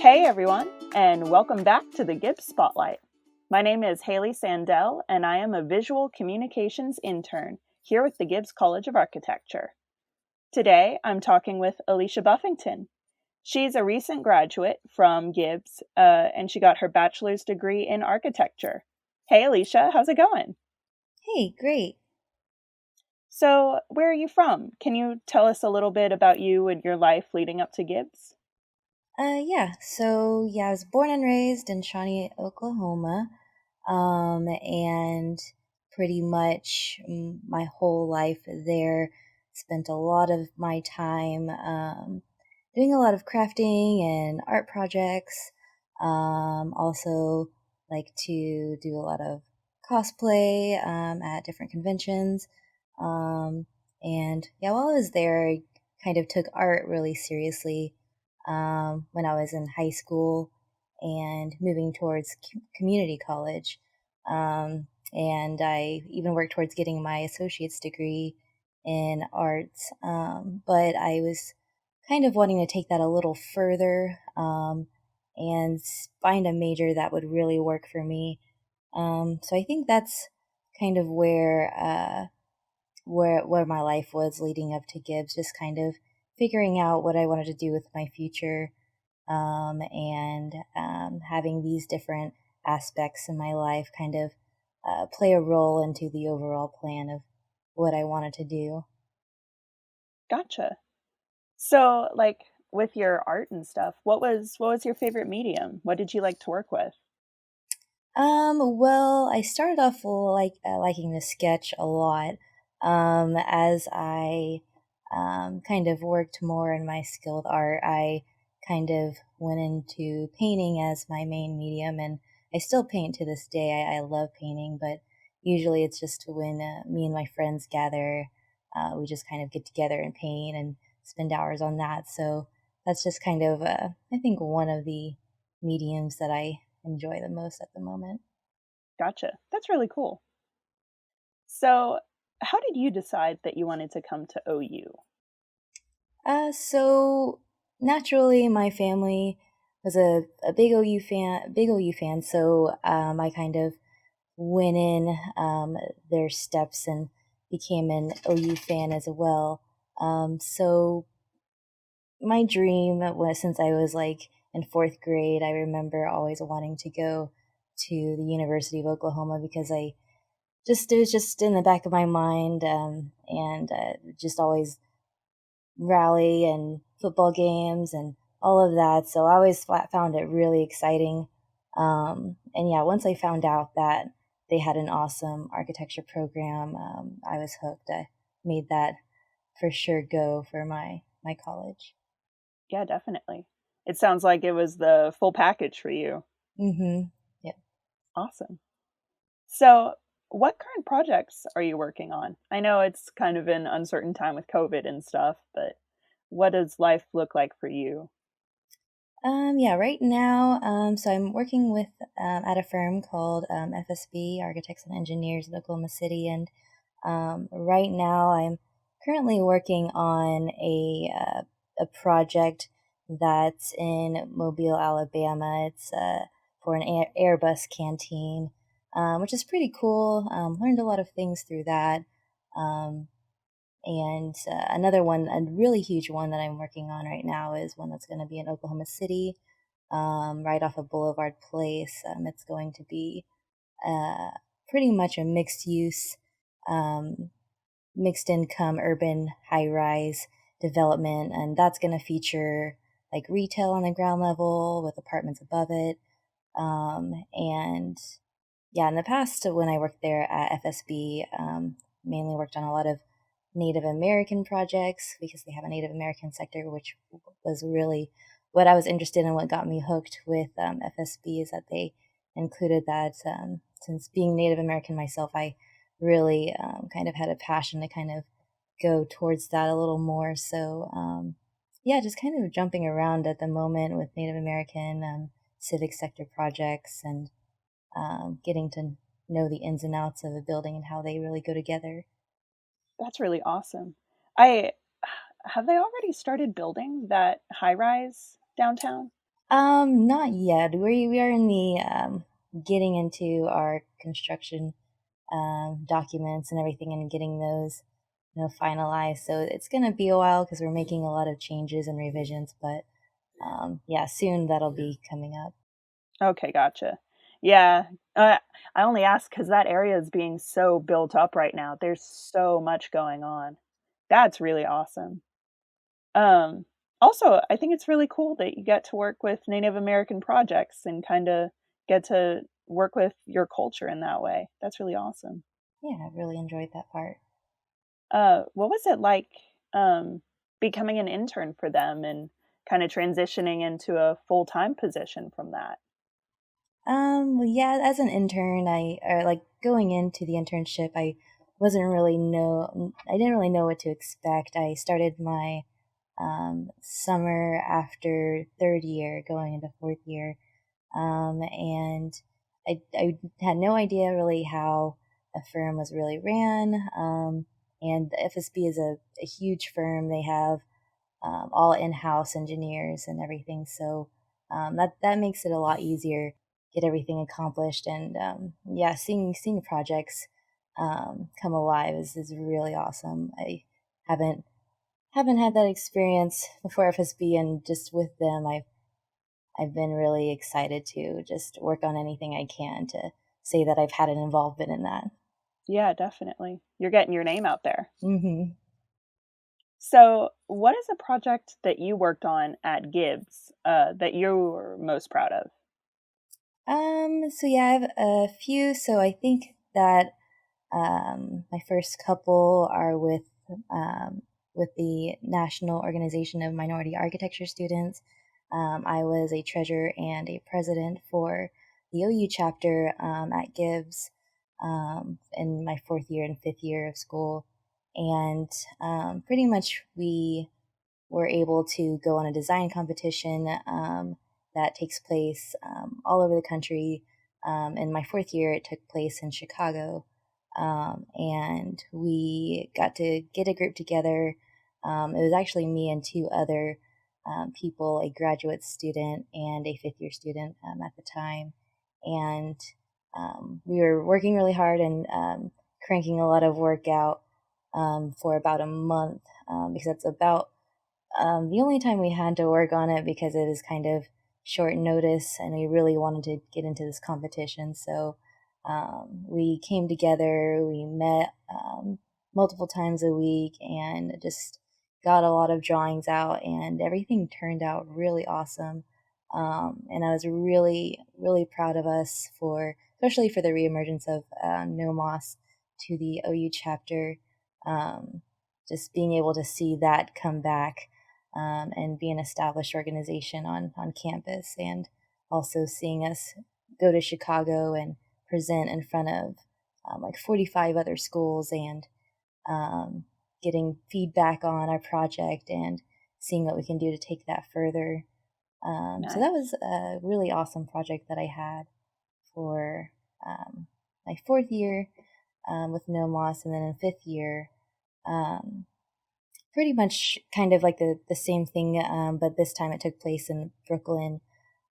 Hey everyone, and welcome back to the Gibbs Spotlight. My name is Haley Sandell, and I am a visual communications intern here with the Gibbs College of Architecture. Today, I'm talking with Alecia Buffington. She's a recent graduate from Gibbs, and she got her bachelor's degree in architecture. Hey Alecia, how's it going? Hey, great. So, where are you from? Can you tell us a little bit about you and your life leading up to Gibbs? I was born and raised in Shawnee, Oklahoma, and pretty much my whole life there. Spent a lot of my time doing a lot of crafting and art projects. Also, like to do a lot of cosplay at different conventions. Um, and yeah, while I was there, I kind of took art really seriously when I was in high school and moving towards community college. And I even worked towards getting my associate's degree in arts. But I was kind of wanting to take that a little further and find a major that would really work for me. So I think that's kind of where my life was leading up to Gibbs, just kind of figuring out what I wanted to do with my future, and having these different aspects in my life kind of play a role into the overall plan of what I wanted to do. Gotcha. So, with your art and stuff, what was your favorite medium? What did you like to work with? Well, I started off liking to sketch a lot. As I kind of worked more in my skill with art, I kind of went into painting as my main medium, and I still paint to this day. I love painting, but usually it's just when me and my friends gather, we just kind of get together and paint and spend hours on that. So that's just kind of, I think, one of the mediums that I enjoy the most at the moment. Gotcha. That's really cool. So, how did you decide that you wanted to come to OU? So naturally, my family was a big OU fan. So I kind of went in their steps and became an OU fan as well. So my dream was since I was like in fourth grade, I remember always wanting to go to the University of Oklahoma because I just it was just in the back of my mind, and just always rally and football games and all of that. So I always found it really exciting. And yeah, once I found out that they had an awesome architecture program, I was hooked. I made that for sure go for my college. Yeah, definitely. It sounds like it was the full package for you. Mm-hmm. Yeah. Awesome. So, what current projects are you working on? I know it's kind of an uncertain time with COVID and stuff, but what does life look like for you? Yeah, right now, so I'm working with at a firm called FSB, Architects and Engineers in Oklahoma City, and right now I'm currently working on a project that's in Mobile, Alabama. It's for an Airbus canteen, which is pretty cool. Learned a lot of things through that. Um, and another one, a really huge one that I'm working on right now, is one that's going to be in Oklahoma City, right off of Boulevard Place. It's going to be uh, pretty much a mixed use, um, mixed income, urban high rise development. And that's going to feature like retail on the ground level with apartments above it. And yeah, in the past, when I worked there at FSB, mainly worked on a lot of Native American projects because they have a Native American sector, which was really what I was interested in. What got me hooked with FSB is that they included that. Since being Native American myself, I really kind of had a passion to kind of go towards that a little more. So, yeah, just kind of jumping around at the moment with Native American civic sector projects and getting to know the ins and outs of a building and how they really go together. That's really awesome. I Have they already started building that high rise downtown? Not yet. We are in the getting into our construction documents and everything and getting those finalized. So it's gonna be a while because we're making a lot of changes and revisions, but yeah, soon that'll be coming up. Okay, gotcha. Yeah, I only ask because that area is being so built up right now. There's so much going on. That's really awesome. Um, Also, I think it's really cool that you get to work with Native American projects and kinda get to work with your culture in that way. That's really awesome. Yeah, I really enjoyed that part. What was it like, becoming an intern for them and kinda transitioning into a full-time position from that? Well, yeah, as an intern, or like going into the internship, I didn't really know what to expect. I started my summer after third year, going into fourth year, and I had no idea really how a firm was really ran. And the FSB is a huge firm. They have all in-house engineers and everything. So that makes it a lot easier, get everything accomplished, and yeah, seeing projects come alive is really awesome. I haven't haven't had that experience before FSB, and just with them, I've been really excited to just work on anything I can to say that I've had an involvement in that. Yeah, definitely. You're getting your name out there. hmm So, what is a project that you worked on at Gibbs, that you're most proud of? So yeah, I have a few. So I think that my first couple are with the National Organization of Minority Architecture Students. I was a treasurer and a president for the OU chapter at Gibbs in my fourth year and fifth year of school, and pretty much we were able to go on a design competition that takes place all over the country. In my fourth year, it took place in Chicago, and we got to get a group together. It was actually me and two other people, a graduate student and a fifth year student at the time. And we were working really hard and cranking a lot of work out for about a month because that's about the only time we had to work on it because it was kind of short notice and we really wanted to get into this competition. So we came together, we met multiple times a week and just got a lot of drawings out, and everything turned out really awesome. And I was really, really proud of us for, especially for the reemergence of No Moss to the OU chapter. Um, just being able to see that come back and be an established organization on campus, and also seeing us go to Chicago and present in front of like 45 other schools, and um, getting feedback on our project and seeing what we can do to take that further. So that Nice. was a really awesome project that I had for um, my fourth year with No Moss, and then in fifth year, um, pretty much kind of like the same thing, but this time it took place in Brooklyn,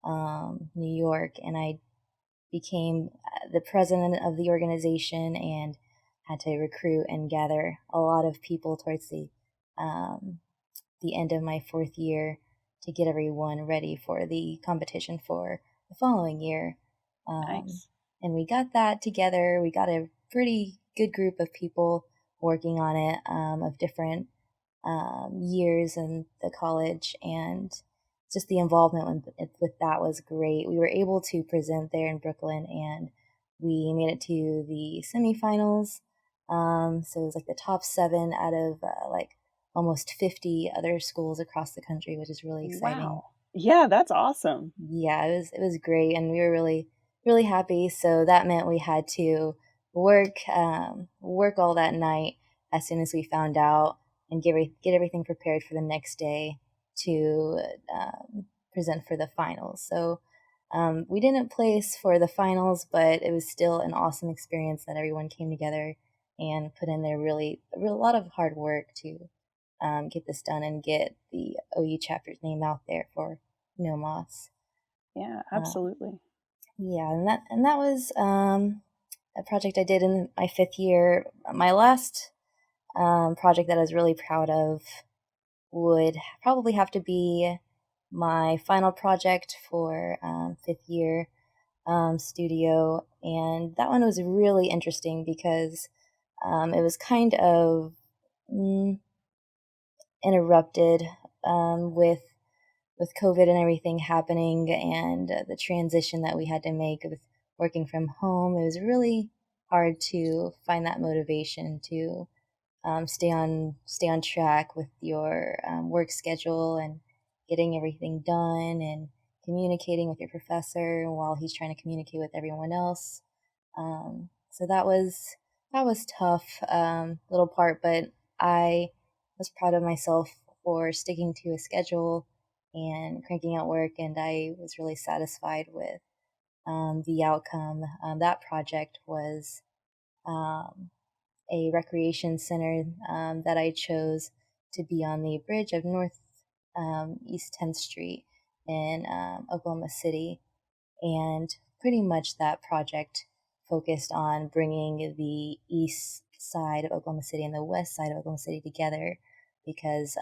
New York, and I became the president of the organization and had to recruit and gather a lot of people towards um, the end of my fourth year to get everyone ready for the competition for the following year. Um, Nice. and we got that together. We got a pretty good group of people working on it of different years in the college, and just the involvement with that was great. We were able to present there in Brooklyn, and we made it to the semifinals. So it was like the top seven out of like almost 50 other schools across the country, which is really exciting. Wow. Yeah, that's awesome. Yeah, it was great, and we were really happy. So that meant we had to work all that night as soon as we found out, and get everything prepared for the next day to present for the finals. So we didn't place for the finals, but it was still an awesome experience that everyone came together and put in their a lot of hard work to get this done and get the OU chapter's name out there for No Moss. Yeah, Um, absolutely. yeah, and that was a project I did in my 5th year. My last project that I was really proud of would probably have to be my final project for 5th year studio, and that one was really interesting because it was kind of mm, interrupted with COVID and everything happening, and the transition that we had to make with working from home. It was really hard to find that motivation to stay on track with your work schedule and getting everything done and communicating with your professor while he's trying to communicate with everyone else. So that was tough little part, but I was proud of myself for sticking to a schedule and cranking out work, and I was really satisfied with the outcome. That project was um, a recreation center that I chose to be on the bridge of North East 10th Street in Oklahoma City. And pretty much that project focused on bringing the east side of Oklahoma City and the west side of Oklahoma City together because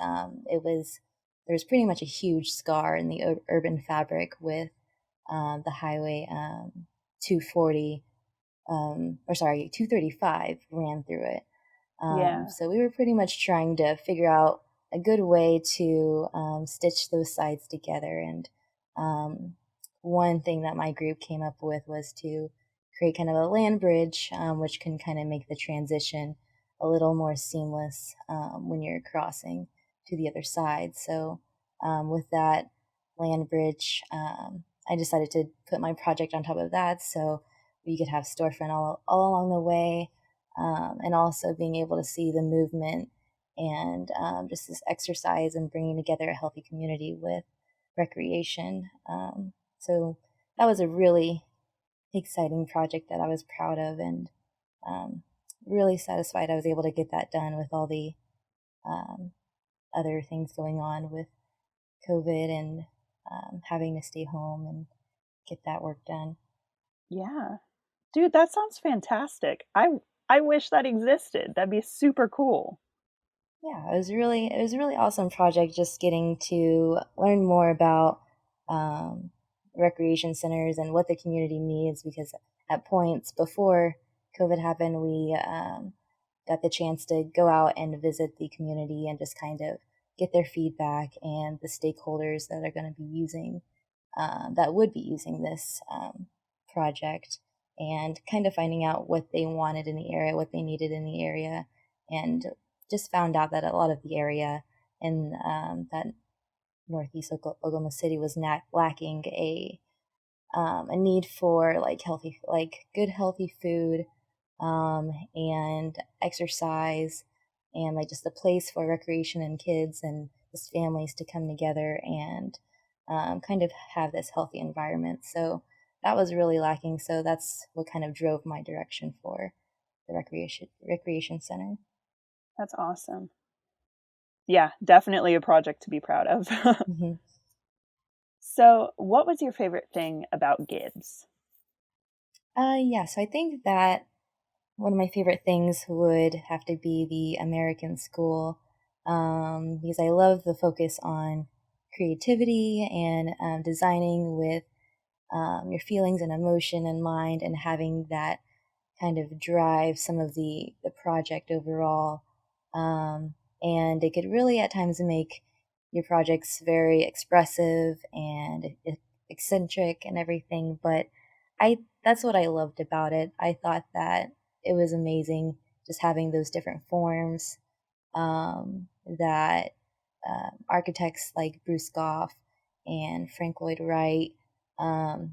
there's pretty much a huge scar in the urban fabric with the highway 240 or sorry, 235 ran through it. Yeah. So we were pretty much trying to figure out a good way to stitch those sides together. And um, one thing that my group came up with was to create kind of a land bridge, which can kind of make the transition a little more seamless when you're crossing to the other side. So with that land bridge, I decided to put my project on top of that so we could have storefront all along the way, and also being able to see the movement and just this exercise and bringing together a healthy community with recreation. So that was a really exciting project that I was proud of, and um, really satisfied I was able to get that done with all the um, other things going on with COVID and having to stay home and get that work done. Yeah. Dude, that sounds fantastic. I wish that existed. That'd be super cool. Yeah, it was a really awesome project just getting to learn more about um, recreation centers and what the community needs because at points before COVID happened, we got the chance to go out and visit the community and just kind of get their feedback and the stakeholders that are going to be using that would be using this project and kind of finding out what they wanted in the area, what they needed in the area, and just found out that a lot of the area in that northeast Oklahoma City was not lacking a need for like healthy, like good healthy food, and exercise, and like just a place for recreation and kids and just families to come together and kind of have this healthy environment. So that was really lacking. So that's what kind of drove my direction for the recreation center. That's awesome. Yeah, definitely a project to be proud of. Hmm. So, what was your favorite thing about Gibbs? Yeah, so I think that one of my favorite things would have to be the American School, because I love the focus on creativity and designing with your feelings and emotion in mind and having that kind of drive some of the project overall. Um, and it could really at times make your projects very expressive and eccentric and everything. But I that's what I loved about it. I thought that it was amazing just having those different forms that architects like Bruce Goff and Frank Lloyd Wright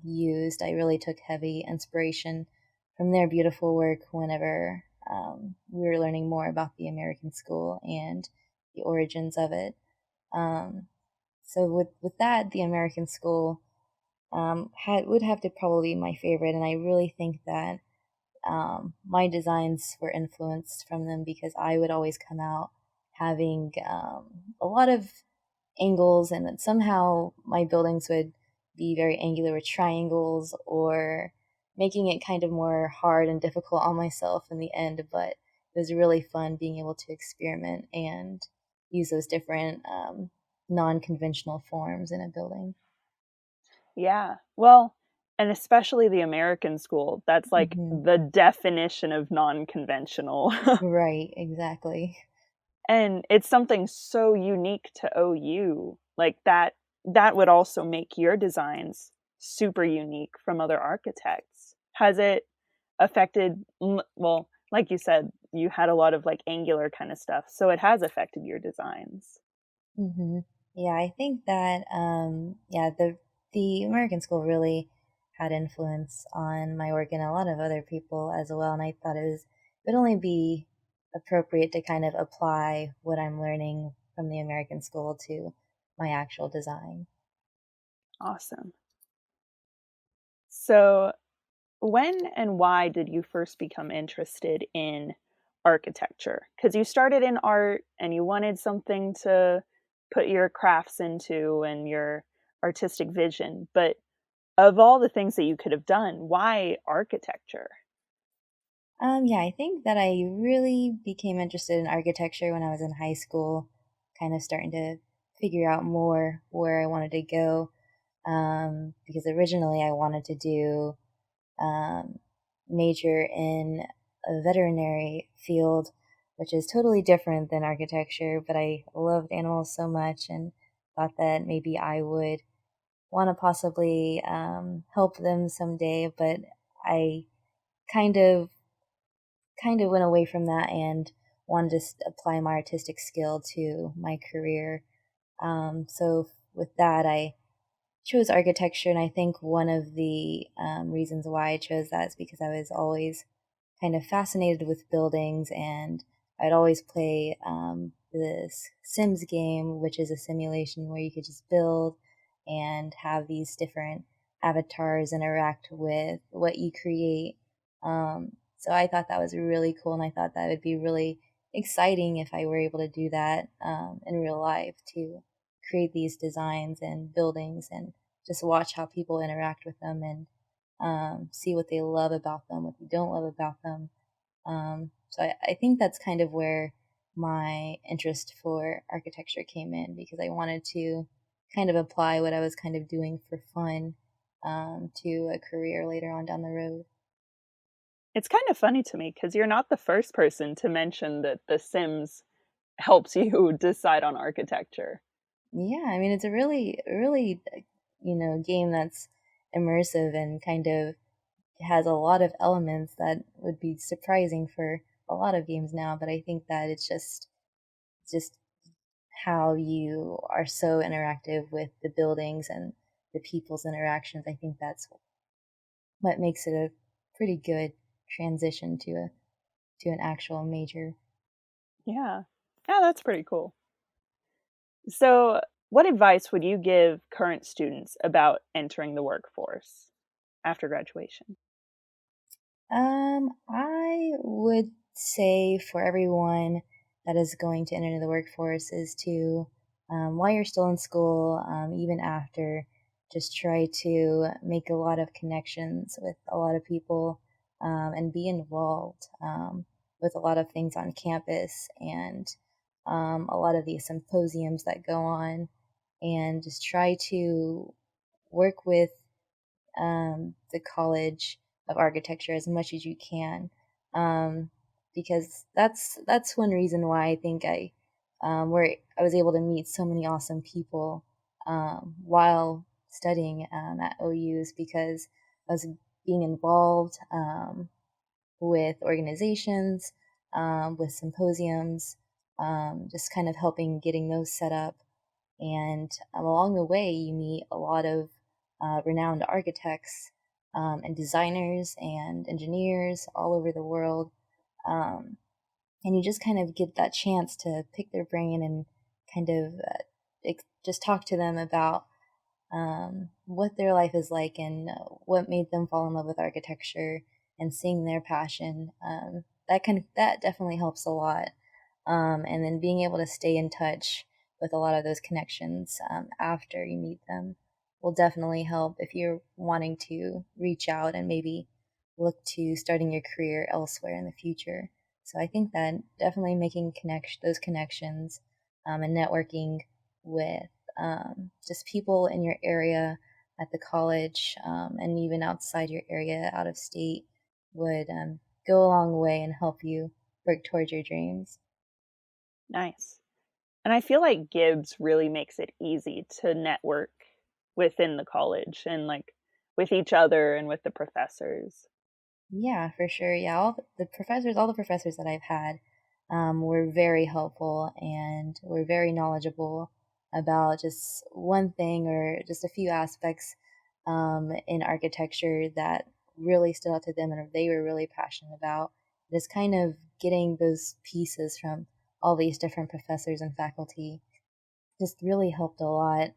used. I really took heavy inspiration from their beautiful work whenever we were learning more about the American school and the origins of it. Um, so with that, the American school would have to probably be my favorite, and I really think that my designs were influenced from them because I would always come out having a lot of angles, and then somehow my buildings would be very angular with triangles, or making it kind of more hard and difficult on myself in the end. But it was really fun being able to experiment and use those different non-conventional forms in a building. Yeah. Well, and especially the American school, that's like Hmm. the definition of non-conventional. Right, exactly. And it's something so unique to OU. Like that would also make your designs super unique from other architects. Has it affected, well, like you said, you had a lot of like angular kind of stuff, so it has affected your designs. Hmm. Yeah, I think that yeah, the American school really had influence on my work and a lot of other people as well. And I thought it would only be appropriate to kind of apply what I'm learning from the American school to my actual design. Awesome. So, when and why did you first become interested in architecture? Because you started in art and you wanted something to put your crafts into and your artistic vision. But of all the things that you could have done, why architecture? Yeah, I think that I really became interested in architecture when I was in high school, kind of starting to figure out more where I wanted to go. Because originally I wanted to do um, major in a veterinary field, which is totally different than architecture. But I loved animals so much and thought that maybe I would want to possibly help them someday. But I kind of went away from that and wanted to apply my artistic skill to my career. So with that, I chose architecture, and I think one of the reasons why I chose that is because I was always kind of fascinated with buildings, and I'd always play this Sims game, which is a simulation where you could just build and have these different avatars interact with what you create. So I thought that was really cool, and I thought that would be really exciting if I were able to do that in real life, to create these designs and buildings and just watch how people interact with them, and see what they love about them, what they don't love about them. So I think that's kind of where my interest for architecture came in, because I wanted to kind of apply what I was kind of doing for fun to a career later on down the road. It's kind of funny to me because you're not the first person to mention that The Sims helps you decide on architecture. Yeah, I mean, it's a really, game that's immersive and kind of has a lot of elements that would be surprising for a lot of games now. But I think that it's just how you are so interactive with the buildings and the people's interactions. I think that's what makes it a pretty good transition to an actual major. Yeah. Yeah, that's pretty cool. So, what advice would you give current students about entering the workforce after graduation? I would say for everyone that is going to enter the workforce is to, while you're still in school, even after, just try to make a lot of connections with a lot of people, and be involved with a lot of things on campus, and a lot of these symposiums that go on, and just try to work with the College of Architecture as much as you can, um, because that's one reason why I think where I was able to meet so many awesome people while studying at OU, is because I was being involved with organizations, with symposiums, just kind of helping getting those set up. And along the way, you meet a lot of renowned architects and designers and engineers all over the world. Um, and you just kind of get that chance to pick their brain and kind of just talk to them about what their life is like, and what made them fall in love with architecture, and seeing their passion. That definitely helps a lot. And then being able to stay in touch with a lot of those connections after you meet them will definitely help if you're wanting to reach out and maybe look to starting your career elsewhere in the future. So I think that definitely making those connections and networking with just people in your area at the college and even outside your area, out of state, would go a long way and help you work towards your dreams. Nice. And I feel like Gibbs really makes it easy to network within the college and like with each other and with the professors. Yeah, for sure. Yeah, all the professors that I've had, were very helpful and were very knowledgeable about just one thing or just a few aspects in architecture that really stood out to them and they were really passionate about. Just kind of getting those pieces from all these different professors and faculty just really helped a lot.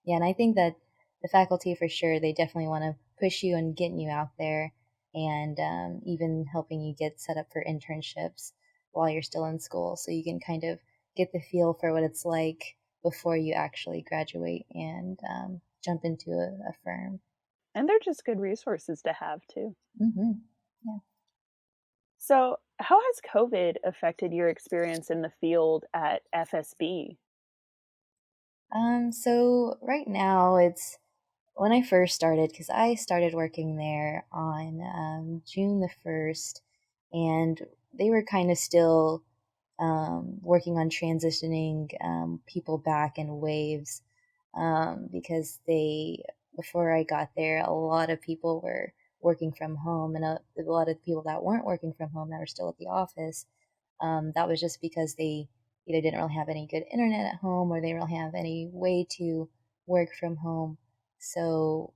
Yeah, and I think that the faculty for sure, they definitely want to push you and getting you out there and even helping you get set up for internships while you're still in school so you can kind of get the feel for what it's like before you actually graduate and jump into a firm. And they're just good resources to have too. Hmm. Yeah. So, how has COVID affected your experience in the field at FSB? So right now it's when I first started, because I started working there on June the 1st, and they were kind of still working on transitioning people back in waves because before I got there, a lot of people were working from home, and a lot of people that weren't working from home that were still at the office. That was just because they either didn't really have any good internet at home or they didn't really have any way to work from home. So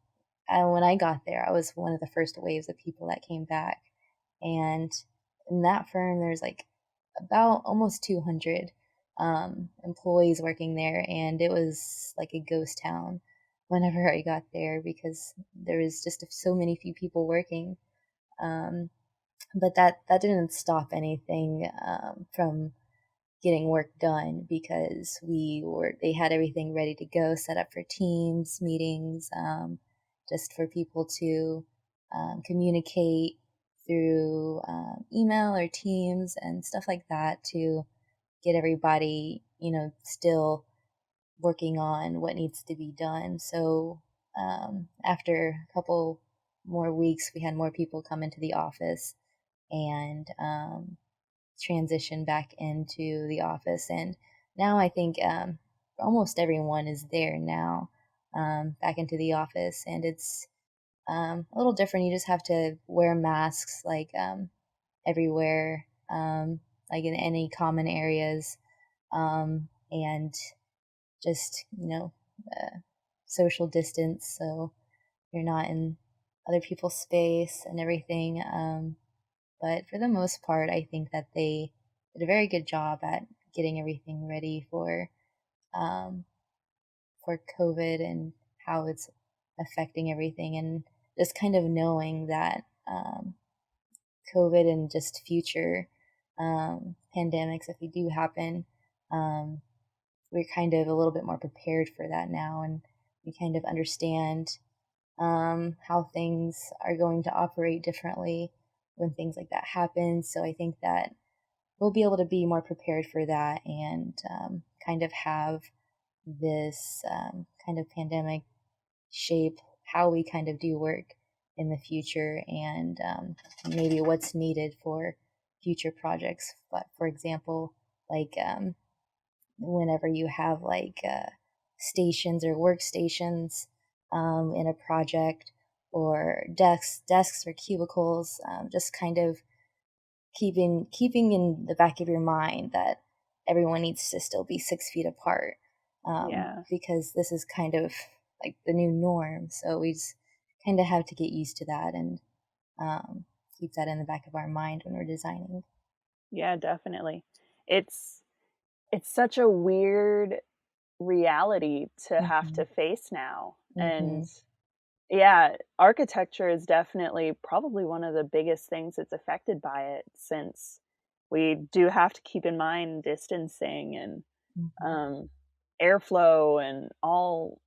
when I got there, I was one of the first waves of people that came back. And in that firm, there's like about almost 200 employees working there. And it was like a ghost town whenever I got there because there was just so many few people working. Um, but that didn't stop anything from getting work done because they had everything ready to go, set up for teams meetings, just for people to communicate through email or Teams and stuff like that to get everybody, still working on what needs to be done. So after a couple more weeks, we had more people come into the office and transition back into the office. And now I think almost everyone is there now back into the office. And it's a little different. You just have to wear masks like everywhere, like in any common areas. And just, social distance. So you're not in other people's space and everything. But for the most part, I think that they did a very good job at getting everything ready um, for COVID and how it's affecting everything, and just kind of knowing that COVID and just future pandemics, if they do happen, um, we're kind of a little bit more prepared for that now, and we kind of understand how things are going to operate differently when things like that happen. So I think that we'll be able to be more prepared for that and kind of have this kind of pandemic shape how we kind of do work in the future and maybe what's needed for future projects. But for example, like whenever you have like stations or workstations in a project or desks or cubicles, just kind of keeping in the back of your mind that everyone needs to still be 6 feet apart Yeah. because this is kind of like the new norm. So we just kind of have to get used to that and um, keep that in the back of our mind when we're designing. Yeah, definitely. It's it's such a weird reality to have Hmm. to face now. And Hmm. yeah, architecture is definitely probably one of the biggest things that's affected by it since we do have to keep in mind distancing and Hmm. um, airflow and all.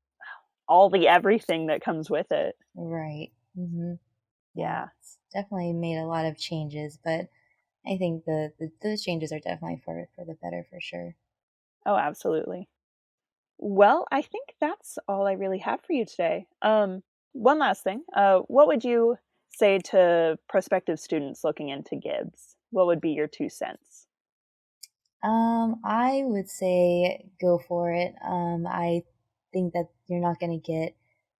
all the everything that comes with it. Right. Mm-hmm. Yeah. It's definitely made a lot of changes, but I think those changes are definitely for the better for sure. Oh, absolutely. Well, I think that's all I really have for you today. One last thing. What would you say to prospective students looking into Gibbs? What would be your 2 cents? I would say go for it. I think that you're not going to get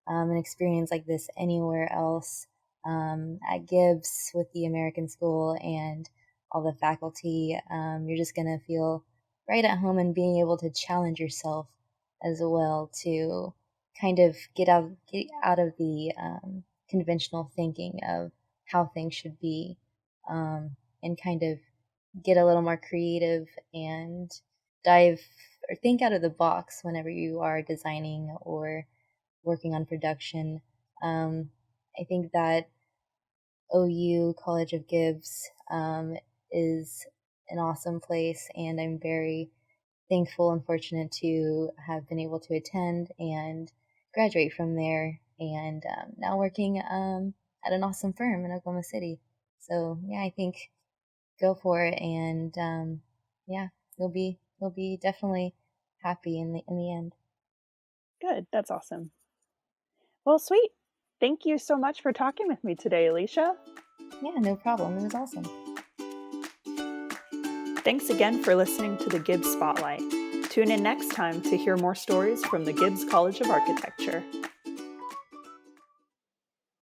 an experience like this anywhere else. At Gibbs with the American School and all the faculty, you're just going to feel right at home and being able to challenge yourself as well to kind of get out of the conventional thinking of how things should be, and kind of get a little more creative and dive or think out of the box whenever you are designing or working on production. Um, I think that OU College of Gibbs is an awesome place, and I'm very thankful and fortunate to have been able to attend and graduate from there, and now working at an awesome firm in Oklahoma City. So yeah, I think go for it, and yeah, you'll be definitely happy in the end. Good. That's awesome. Well, sweet. Thank you so much for talking with me today, Alicia. Yeah, no problem. It was awesome. Thanks again for listening to the Gibbs Spotlight. Tune in next time to hear more stories from the Gibbs College of Architecture.